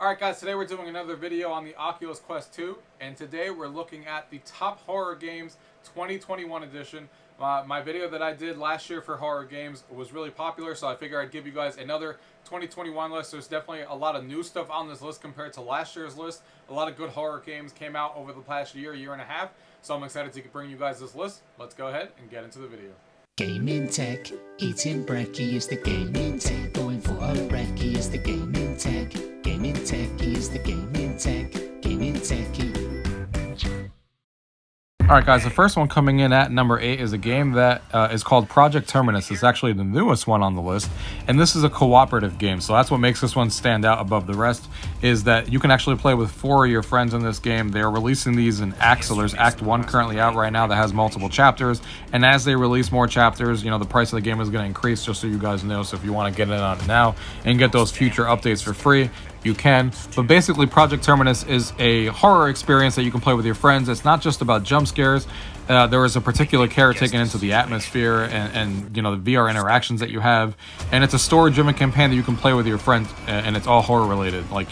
Alright guys, today we're doing another video on the Oculus Quest 2, and today we're looking at the top horror games 2021 edition. My video that I did last year for horror games was really popular, so I figured I'd give you guys another 2021 list. There's definitely a lot of new stuff on this list compared to last year's list. A lot of good horror games came out over the past year and a half, so I'm excited to bring you guys this list. Let's go ahead and get into the video. Gaming tech, eating brekkie is the gaming tech. Going for a brekkie is the gaming tech. Gaming techie is the gaming tech. Gaming techie. Alright guys, the first one coming in at number 8 is a game that is called Project Terminus. It's actually the newest one on the list, and this is a cooperative game, so that's what makes this one stand out above the rest, is that you can actually play with 4 of your friends in this game. They're releasing these in acts, so there's Act 1 currently out right now that has multiple chapters, and as they release more chapters, you know, the price of the game is going to increase, just so you guys know. So if you want to get in on it now and get those future updates for free, you can. But basically, Project Terminus is a horror experience that you can play with your friends. It's not just about jump scares. There is a particular care taken into the atmosphere and you know, the VR interactions that you have, and it's a story-driven campaign that you can play with your friends, and it's all horror related. Like,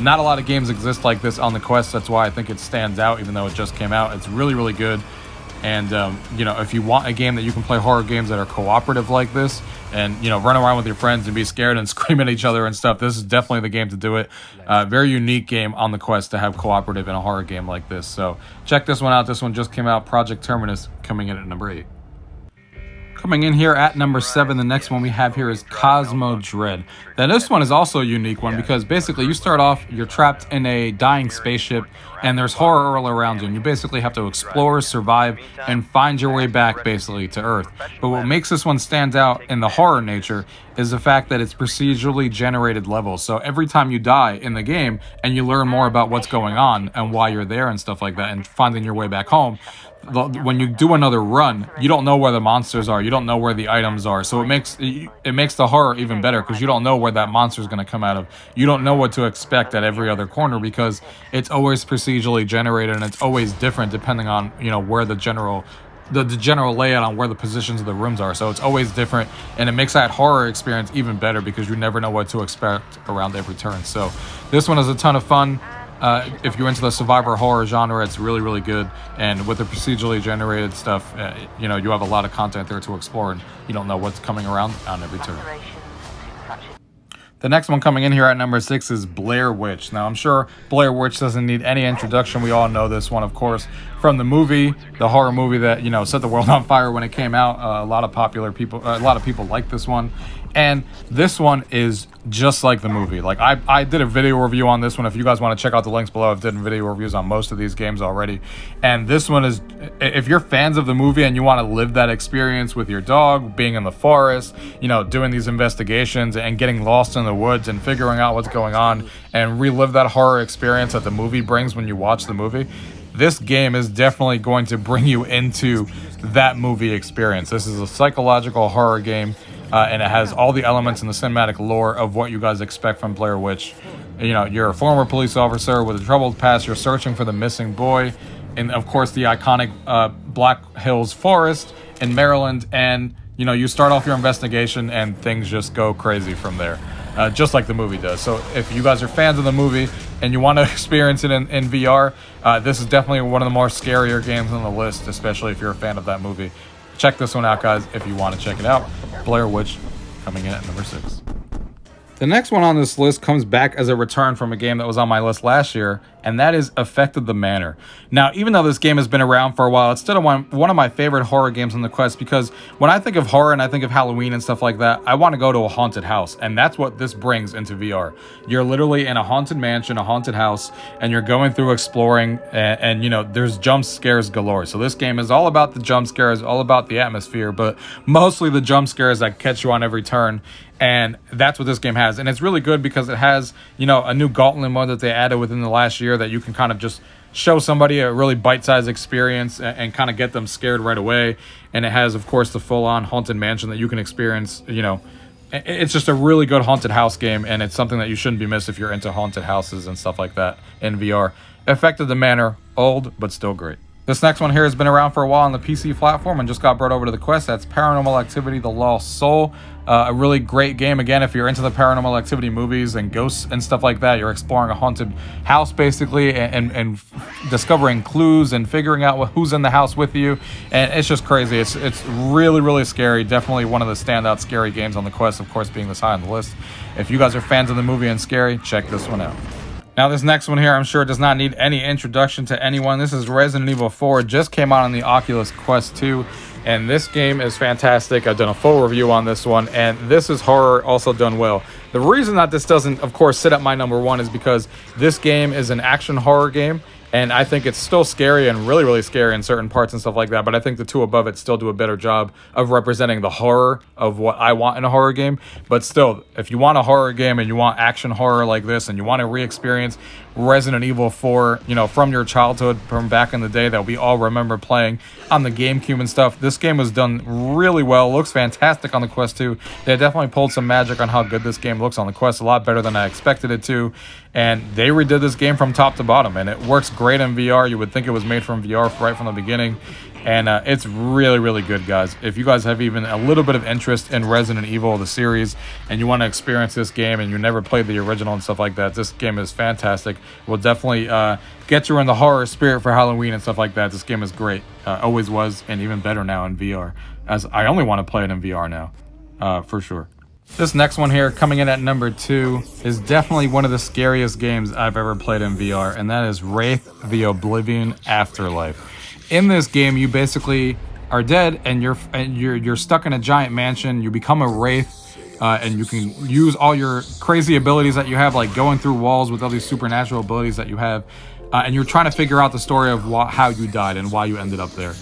not a lot of games exist like this on the Quest. That's why I think it stands out, even though it just came out. It's really, really good. And you know, if you want a game that you can play horror games that are cooperative like this, and you know, run around with your friends and be scared and scream at each other and stuff, this is definitely the game to do it. Very unique game on the Quest to have cooperative in a horror game like this. So check this one out. This one just came out. Project Terminus coming in at number 8. Coming in here at number 7, the next one we have here is Cosmo Dread. Now this one is also a unique one because basically you start off, you're trapped in a dying spaceship, and there's horror all around you, and you basically have to explore, survive, and find your way back basically to Earth. But what makes this one stand out in the horror nature is the fact that it's procedurally generated levels. So every time you die in the game and you learn more about what's going on and why you're there and stuff like that, and finding your way back home, when you do another run, you don't know where the monsters are, you don't know where the items are, so it makes the horror even better because you don't know where that monster is going to come out of. You don't know what to expect at every other corner because it's always procedurally generated, and it's always different depending on, you know, where the general layout on where the positions of the rooms are. So it's always different, and it makes that horror experience even better because you never know what to expect around every turn. So this one is a ton of fun. If you're into the survivor horror genre, it's really, really good. And with the procedurally generated stuff, you know, you have a lot of content there to explore, and you don't know what's coming around on every turn. The next one coming in here at number 6 is Blair Witch. Now, I'm sure Blair Witch doesn't need any introduction. We all know this one, of course, from the movie, the horror movie that, you know, set the world on fire when it came out. A lot of people like this one. And this one is just like the movie. Like, I did a video review on this one. If you guys want to check out the links below, I've done video reviews on most of these games already. And this one is, if you're fans of the movie and you want to live that experience with your dog, being in the forest, you know, doing these investigations and getting lost in the woods and figuring out what's going on and relive that horror experience that the movie brings when you watch the movie, this game is definitely going to bring you into that movie experience. This is a psychological horror game. And it has all the elements in the cinematic lore of what you guys expect from Blair Witch. You know, you're a former police officer with a troubled past. You're searching for the missing boy in, of course, the iconic Black Hills Forest in Maryland. And, you know, you start off your investigation and things just go crazy from there, just like the movie does. So if you guys are fans of the movie and you want to experience it in VR, this is definitely one of the more scarier games on the list, especially if you're a fan of that movie. Check this one out, guys, if you want to check it out. Blair Witch coming in at number 6. The next one on this list comes back as a return from a game that was on my list last year, and that is Affected the Manor. Now, even though this game has been around for a while, it's still one of my favorite horror games on the Quest, because when I think of horror and I think of Halloween and stuff like that, I want to go to a haunted house, and that's what this brings into VR. You're literally in a haunted mansion, a haunted house, and you're going through exploring, and you know, there's jump scares galore. So this game is all about the jump scares, all about the atmosphere, but mostly the jump scares that catch you on every turn. And that's what this game has. And it's really good because it has, you know, a new gauntlet mode that they added within the last year that you can kind of just show somebody a really bite-sized experience and kind of get them scared right away. And it has, of course, the full-on haunted mansion that you can experience. You know, it's just a really good haunted house game, and it's something that you shouldn't be missed if you're into haunted houses and stuff like that in VR. Affected the Manor, old but still great. This next one here has been around for a while on the PC platform and just got brought over to the Quest. That's Paranormal Activity: The Lost Soul. A really great game. Again, if you're into the Paranormal Activity movies and ghosts and stuff like that, you're exploring a haunted house basically and discovering clues and figuring out who's in the house with you. And it's just crazy. It's really, really scary. Definitely one of the standout scary games on the Quest, of course, being this high on the list. If you guys are fans of the movie and scary, check this one out. Now, this next one here, I'm sure does not need any introduction to anyone. This is Resident Evil 4. It just came out on the Oculus Quest 2. And this game is fantastic. I've done a full review on this one, and this is horror also done well. The reason that this doesn't, of course, sit at my number one is because this game is an action horror game, and I think it's still scary and really, really scary in certain parts and stuff like that, but I think the two above it still do a better job of representing the horror of what I want in a horror game. But still, if you want a horror game and you want action horror like this and you want to re-experience Resident Evil 4, you know, from your childhood, from back in the day that we all remember playing on the GameCube and stuff, this game was done really well. Looks fantastic on the Quest 2. They definitely pulled some magic on how good this game looks on the Quest, a lot better than I expected it to. And they redid this game from top to bottom, and it works great in VR. You would think it was made from VR right from the beginning. And it's really, really good, guys. If you guys have even a little bit of interest in Resident Evil, the series, and you want to experience this game and you never played the original and stuff like that, this game is fantastic. Will definitely get you in the horror spirit for Halloween and stuff like that. This game is great. Always was, and even better now in VR, as I only want to play it in VR now, for sure. This next one here, coming in at number 2, is definitely one of the scariest games I've ever played in VR, and that is Wraith: The Oblivion Afterlife. In this game, you basically are dead, and you're stuck in a giant mansion. You become a wraith, and you can use all your crazy abilities that you have, like going through walls with all these supernatural abilities that you have, and you're trying to figure out the story of how you died and why you ended up there.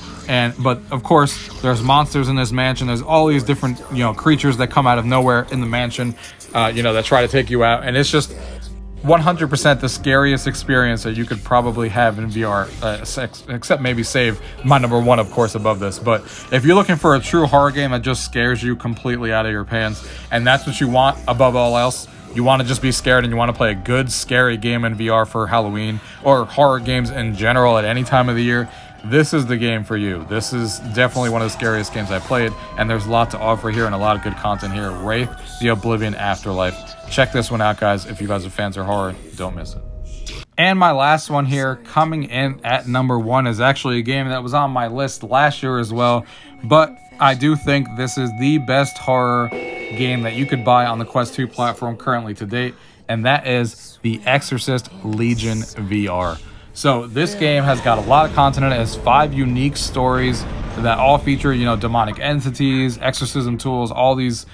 But of course, there's monsters in this mansion. There's all these different, creatures that come out of nowhere in the mansion, that try to take you out, and it's just 100% the scariest experience that you could probably have in VR, except maybe save my number 1, of course, above this. But if you're looking for a true horror game that just scares you completely out of your pants, and that's what you want above all else, you want to just be scared and you want to play a good, scary game in VR for Halloween, or horror games in general at any time of the year, this is the game for you. This is definitely one of the scariest games I played, and there's a lot to offer here and a lot of good content here. Wraith: The Oblivion Afterlife. Check this one out, guys. If you guys are fans of horror, don't miss it. And my last one here, coming in at number 1, is actually a game that was on my list last year as well, but I do think this is the best horror game that you could buy on the Quest 2 platform currently to date, and that is the Excorcist Legion VR. So this game has got a lot of content in it. It has 5 unique stories that all feature, demonic entities, exorcism tools, all these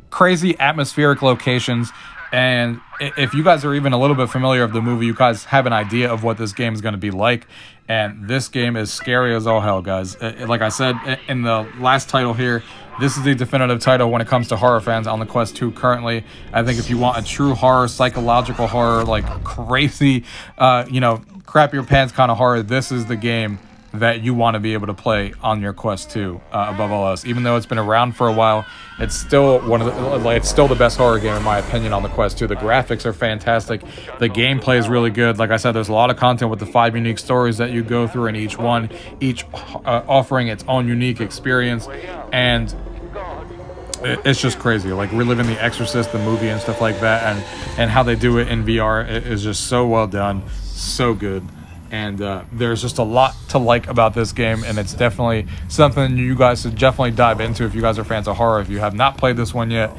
crazy atmospheric locations. And if you guys are even a little bit familiar with the movie, you guys have an idea of what this game is going to be like. And this game is scary as all hell, guys. Like I said in the last title here, this is the definitive title when it comes to horror fans on the Quest 2 currently. I think if you want a true horror, psychological horror, like crazy, crap your pants kind of horror, this is the game that you want to be able to play on your Quest 2 above all else. Even though it's been around for a while, it's still it's still the best horror game in my opinion on the Quest 2. The graphics are fantastic. The gameplay is really good. Like I said, there's a lot of content with the 5 unique stories that you go through in each one, each offering its own unique experience, and it's just crazy. Like reliving The Exorcist, the movie, and stuff like that, and how they do it in VR is just so well done, so good. And there's just a lot to like about this game, and it's definitely something you guys should definitely dive into if you guys are fans of horror. If you have not played this one yet,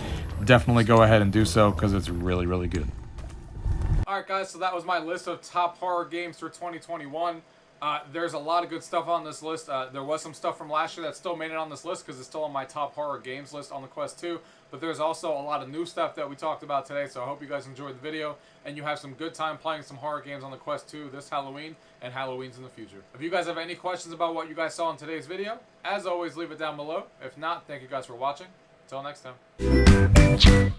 definitely go ahead and do so, because it's really, really good. Alright guys, so that was my list of top horror games for 2021. There's a lot of good stuff on this list. There was some stuff from last year that still made it on this list because it's still on my top horror games list on the Quest 2. But there's also a lot of new stuff that we talked about today, so I hope you guys enjoyed the video and you have some good time playing some horror games on the Quest 2 this Halloween and Halloweens in the future. If you guys have any questions about what you guys saw in today's video, as always, leave it down below. If not, thank you guys for watching. Until next time.